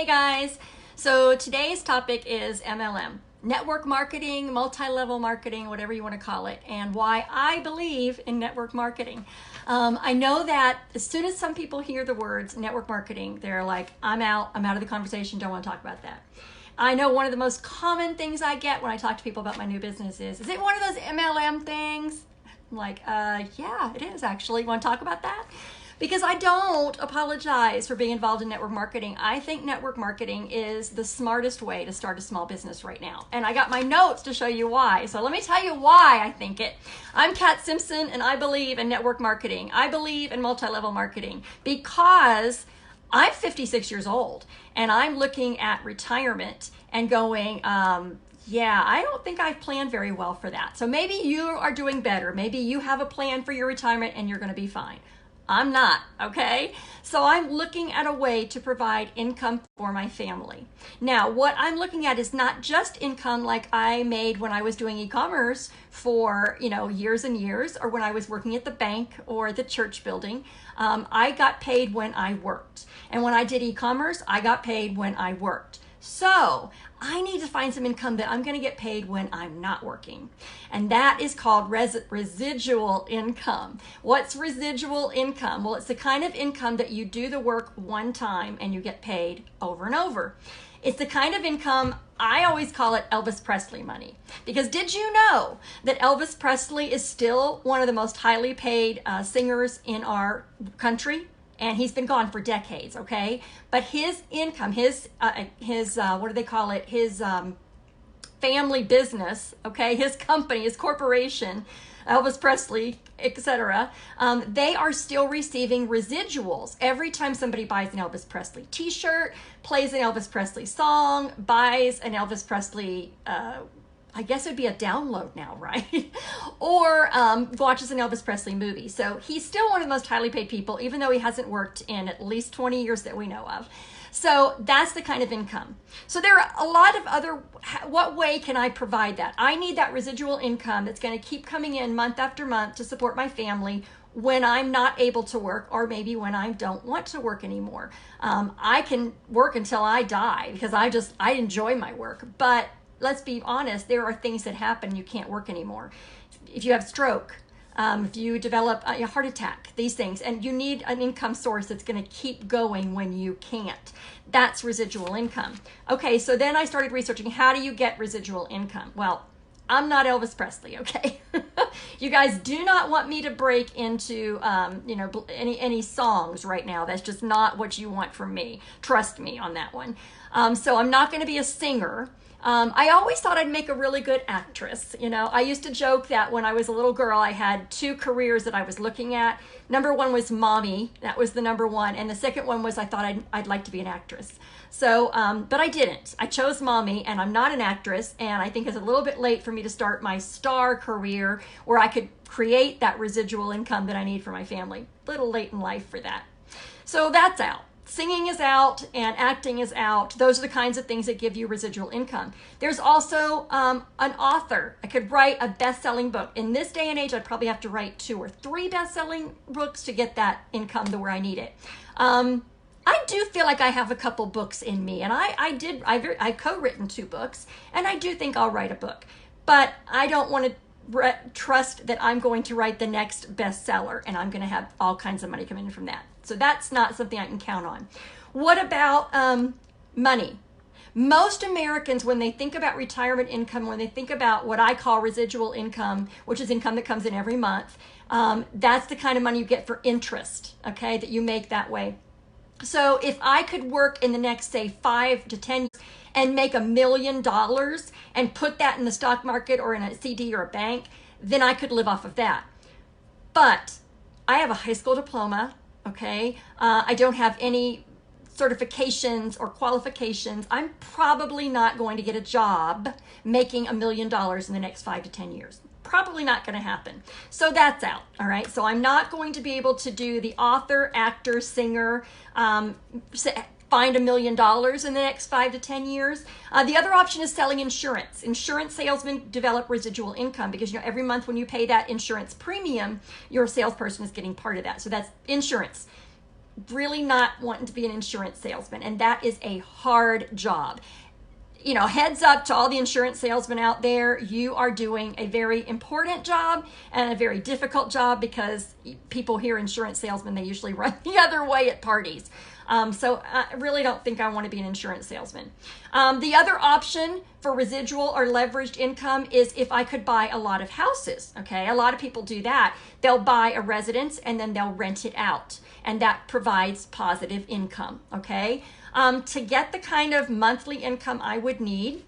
Hey guys, so today's topic is MLM, network marketing, multi-level marketing, whatever you want to call it, and why I believe in network marketing. I know that as soon as some people hear the words network marketing, they're like, I'm out of the conversation, don't want to talk about that. I know one of the most common things I get when I talk to people about my new business is it one of those MLM things? I'm like, yeah, it is actually. You want to talk about that? Because I don't apologize for being involved in network marketing. I think network marketing is the smartest way to start a small business right now. And I got my notes to show you why. So let me tell you why I think it. I'm Kat Simpson and I believe in network marketing. I believe in multi-level marketing because I'm 56 years old and I'm looking at retirement and going, yeah, I don't think I've planned very well for that. So maybe you are doing better. Maybe you have a plan for your retirement and you're going to be fine. I'm not, okay? So I'm looking at a way to provide income for my family. Now, what I'm looking at is not just income like I made when I was doing e-commerce for, years and years, or when I was working at the bank or the church building. I got paid when I worked. And when I did e-commerce, I got paid when I worked. So I need to find some income that I'm going to get paid when I'm not working. And that is called residual income. What's residual income? Well, it's the kind of income that you do the work one time and you get paid over and over. It's the kind of income, I always call it Elvis Presley money. Because did you know that Elvis Presley is still one of the most highly paid singers in our country? And he's been gone for decades, okay? But his income, his what do they call it? His family business, okay? His company, his corporation, Elvis Presley, etc. They are still receiving residuals every time somebody buys an Elvis Presley t-shirt, plays an Elvis Presley song, buys an Elvis Presley I guess it would be a download now, right? Or watches an Elvis Presley movie. So he's still one of the most highly paid people, even though he hasn't worked in at least 20 years that we know of. So that's the kind of income. So there are a lot of other, what way can I provide that? I need that residual income that's going to keep coming in month after month to support my family when I'm not able to work, or maybe when I don't want to work anymore. I can work until I die because I enjoy my work. But let's be honest, there are things that happen, you can't work anymore. If you have stroke, if you develop a heart attack, these things, and you need an income source that's going to keep going when you can't. That's residual income. Okay, so then I started researching, how do you get residual income? Well, I'm not Elvis Presley, okay? You guys do not want me to break into, any songs right now. That's just not what you want from me. Trust me on that one. So I'm not going to be a singer. I always thought I'd make a really good actress. I used to joke that when I was a little girl, I had two careers that I was looking at. Number one was mommy. That was the number one. And the second one was I thought I'd like to be an actress. So, but I didn't. I chose mommy, and I'm not an actress. And I think it's a little bit late for me to start my star career where I could create that residual income that I need for my family. Little late in life for that. So that's out. Singing is out and acting is out. Those are the kinds of things that give you residual income. There's also an author. I could write a best-selling book. In this day and age, I'd probably have to write 2 or 3 best-selling books to get that income to where I need it. I do feel like I have a couple books in me, and I co-written 2 books, and I do think I'll write a book. But I don't want to trust that I'm going to write the next bestseller and I'm going to have all kinds of money coming in from that. So that's not something I can count on. What about money? Most Americans, when they think about retirement income, when they think about what I call residual income, which is income that comes in every month, that's the kind of money you get for interest, okay, that you make that way. So if I could work in the next, say, 5 to 10 years and make $1 million and put that in the stock market or in a CD or a bank, then I could live off of that. But I have a high school diploma, okay? I don't have any certifications or qualifications. I'm probably not going to get a job making $1 million in the next 5 to 10 years. Probably not going to happen. So that's out, all right? So I'm not going to be able to do the author, actor, singer, find $1 million in the next 5 to 10 years. The other option is selling insurance. Insurance salesmen develop residual income because every month when you pay that insurance premium, your salesperson is getting part of that. So that's insurance. really not wanting to be an insurance salesman, and that is a hard job. You know, heads up to all the insurance salesmen out there, you are doing a very important job and a very difficult job, because people hear insurance salesmen, they usually run the other way at parties. So I really don't think I want to be an insurance salesman. The other option for residual or leveraged income is if I could buy a lot of houses. Okay, a lot of people do that. They'll buy a residence and then they'll rent it out, and that provides positive income. Okay. To get the kind of monthly income I would need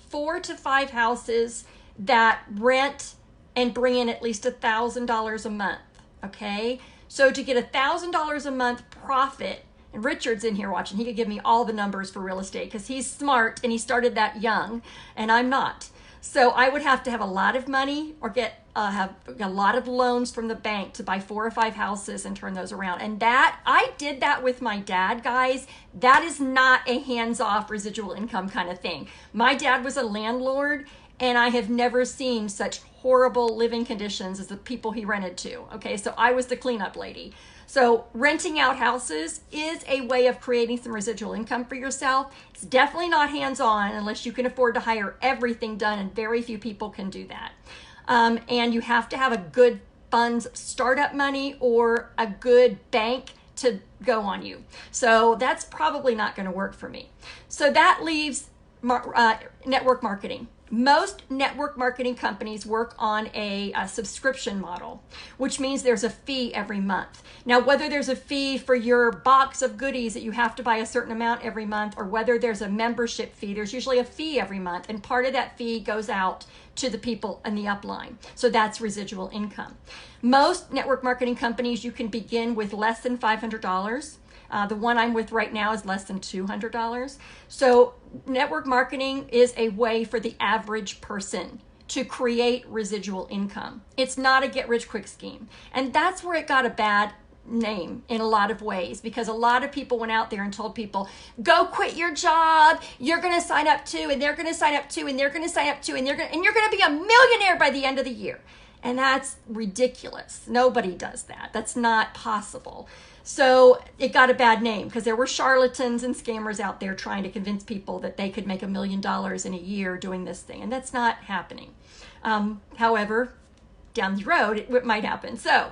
4 to 5 houses that rent and bring in at least $1,000 a month. Okay, so to get $1,000 a month profit, and Richard's in here watching, he could give me all the numbers for real estate because he's smart and he started that young, and I'm not. So I would have to have a lot of money or have a lot of loans from the bank to buy 4 or 5 houses and turn those around. And that, I did that with my dad, guys. That is not a hands-off residual income kind of thing. My dad was a landlord, and I have never seen such horrible living conditions as the people he rented to. Okay, so I was the cleanup lady. So renting out houses is a way of creating some residual income for yourself. It's definitely not hands-on unless you can afford to hire everything done, and very few people can do that. And you have to have a good funds startup money or a good bank to go on you. So that's probably not going to work for me. So that leaves network marketing. Most network marketing companies work on a subscription model, which means there's a fee every month. Now, whether there's a fee for your box of goodies that you have to buy a certain amount every month, or whether there's a membership fee, there's usually a fee every month, and part of that fee goes out to the people in the upline. So that's residual income. Most network marketing companies, you can begin with less than $500. The one I'm with right now is less than $200. So network marketing is a way for the average person to create residual income. It's not a get-rich-quick scheme. And that's where it got a bad name in a lot of ways, because a lot of people went out there and told people, go quit your job, you're going to sign up too, and they're going to sign up too, and they're going to sign up too, and you're going to be a millionaire by the end of the year. And that's ridiculous. Nobody does that. That's not possible. So it got a bad name because there were charlatans and scammers out there trying to convince people that they could make $1 million in a year doing this thing. And that's not happening. However, down the road, it might happen. So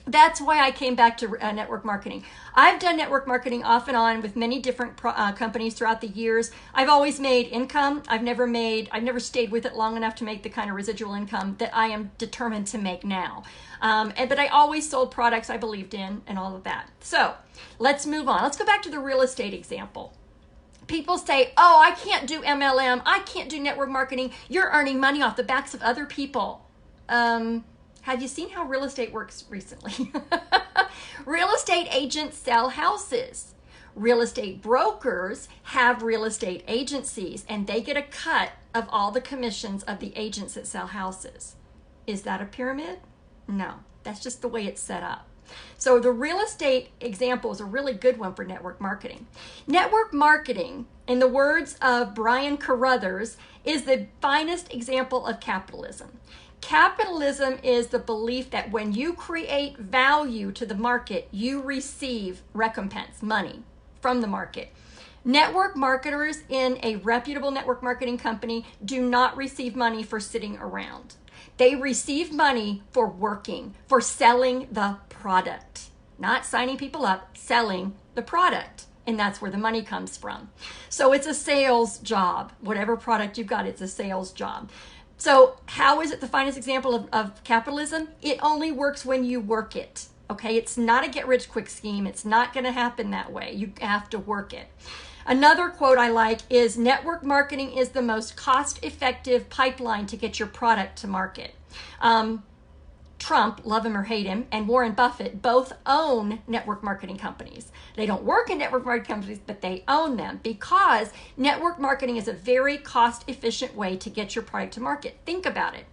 that's why I came back to network marketing. I've done network marketing off and on with many different companies throughout the years. I've always made income. I've never stayed with it long enough to make the kind of residual income that I am determined to make now. But I always sold products I believed in and all of that. So let's move on. Let's go back to the real estate example. People say, oh, I can't do MLM. I can't do network marketing. You're earning money off the backs of other people. Have you seen how real estate works recently? Real estate agents sell houses. Real estate brokers have real estate agencies, and they get a cut of all the commissions of the agents that sell houses. Is that a pyramid? No, that's just the way it's set up. So the real estate example is a really good one for network marketing. Network marketing, in the words of Brian Carruthers, is the finest example of capitalism. Capitalism is the belief that when you create value to the market, you receive recompense, money from the market. Network marketers in a reputable network marketing company do not receive money for sitting around. They receive money for working, for selling the product, not signing people up, selling the product. And that's where the money comes from. So it's a sales job. Whatever product you've got, it's a sales job. So how is it the finest example of capitalism? It only works when you work it, okay? It's not a get-rich-quick scheme. It's not going to happen that way. You have to work it. Another quote I like is, network marketing is the most cost-effective pipeline to get your product to market. Trump, love him or hate him, and Warren Buffett both own network marketing companies. They don't work in network marketing companies, but they own them because network marketing is a very cost-efficient way to get your product to market. Think about it.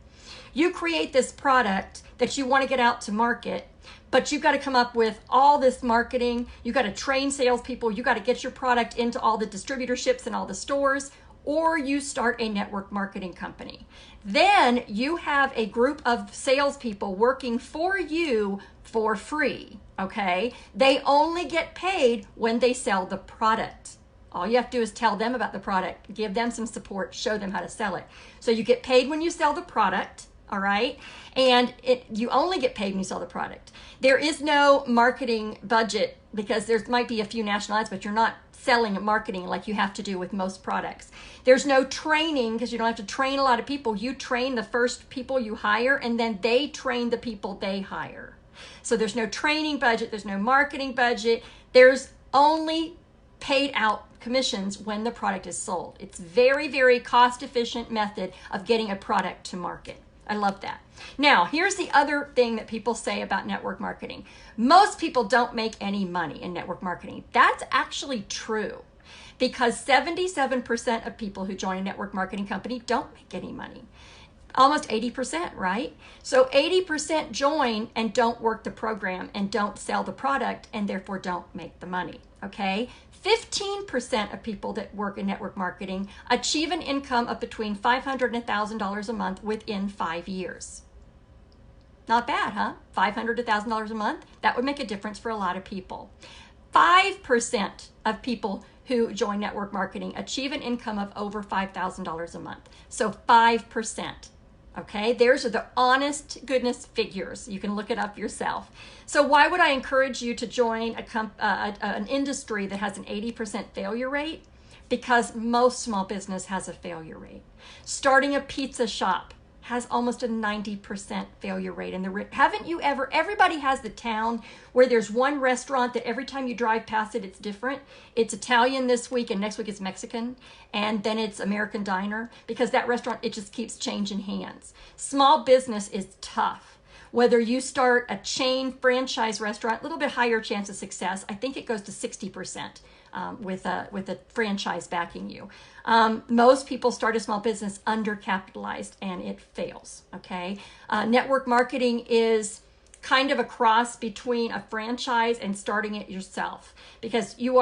You create this product that you want to get out to market, but you've got to come up with all this marketing. You've got to train salespeople. You've got to get your product into all the distributorships and all the stores. or you start a network marketing company. Then you have a group of salespeople working for you for free, okay? They only get paid when they sell the product. All you have to do is tell them about the product, give them some support, show them how to sell it. So you get paid when you sell the product, all right? And you only get paid when you sell the product. There is no marketing budget because there might be a few national ads, but you're not selling and marketing like you have to do with most products. There's no training because you don't have to train a lot of people. You train the first people you hire, and then they train the people they hire. So there's no training budget, there's no marketing budget. There's only paid out commissions when the product is sold. It's very, very cost efficient method of getting a product to market. I love that. Now, here's the other thing that people say about network marketing. Most people don't make any money in network marketing. That's actually true because 77% of people who join a network marketing company don't make any money. Almost 80%, right? So 80% join and don't work the program and don't sell the product and therefore don't make the money, okay? 15% of people that work in network marketing achieve an income of between $500 and $1,000 a month within 5 years. Not bad, huh? $500 to $1,000 a month? That would make a difference for a lot of people. 5% of people who join network marketing achieve an income of over $5,000 a month. So 5%. Okay, those are the honest goodness figures. You can look it up yourself. So why would I encourage you to join an industry that has an 80% failure rate? Because most small business has a failure rate. Starting a pizza shop has almost a 90% failure rate. And haven't you ever, everybody has the town where there's one restaurant that every time you drive past it, it's different. It's Italian this week and next week it's Mexican. And then it's American Diner because that restaurant, it just keeps changing hands. Small business is tough. Whether you start a chain franchise restaurant, a little bit higher chance of success. I think it goes to 60% with a franchise backing you. Most people start a small business undercapitalized and it fails, okay? Network marketing is kind of a cross between a franchise and starting it yourself because you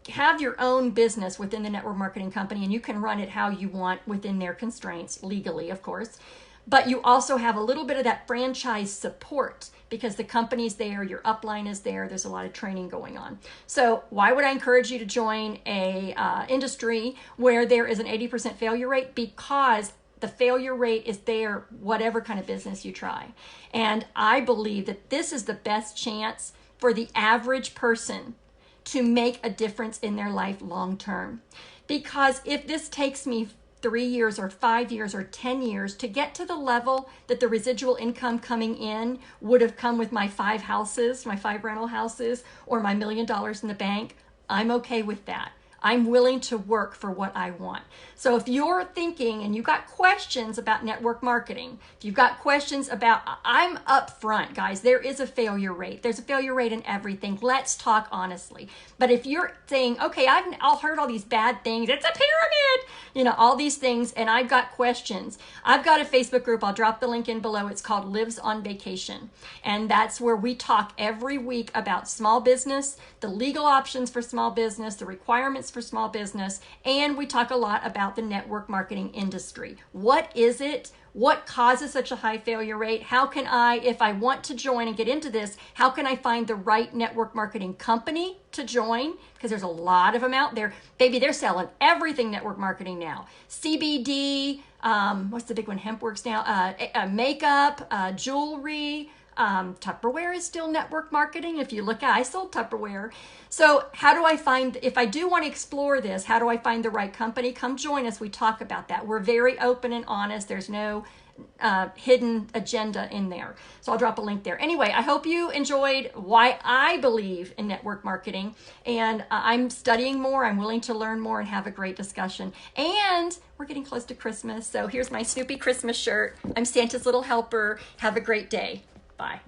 have your own business within the network marketing company and you can run it how you want within their constraints, legally, of course. But you also have a little bit of that franchise support because the company's there, your upline is there, there's a lot of training going on. So why would I encourage you to join a industry where there is an 80% failure rate? Because the failure rate is there whatever kind of business you try. And I believe that this is the best chance for the average person to make a difference in their life long term. Because if this takes me 3 years or 5 years or 10 years to get to the level that the residual income coming in would have come with my 5 houses, my 5 rental houses, or my $1 million in the bank, I'm okay with that. I'm willing to work for what I want. So if you're thinking and you've got questions about network marketing, if you've got questions about, I'm upfront, guys, there is a failure rate. There's a failure rate in everything. Let's talk honestly. But if you're saying, okay, I've heard all these bad things, it's a pyramid, all these things, and I've got questions. I've got a Facebook group. I'll drop the link in below. It's called Lives on Vacation. And that's where we talk every week about small business, the legal options for small business, the requirements for small business, and we talk a lot about the network marketing industry. What is it? What causes such a high failure rate? How can I, if I want to join and get into this, how can I find the right network marketing company to join? Because there's a lot of them out there. Baby, they're selling everything network marketing now. CBD, what's the big one? HempWorks now, makeup, jewelry, Tupperware is still network marketing. If you look at, I sold Tupperware. So how do I find, if I do want to explore this, how do I find the right company? Come join us. We talk about that. We're very open and honest. There's no hidden agenda in there. So I'll drop a link there. Anyway, I hope you enjoyed why I believe in network marketing, and I'm studying more. I'm willing to learn more and have a great discussion. And we're getting close to Christmas. So here's my Snoopy Christmas shirt. I'm Santa's little helper. Have a great day. Bye.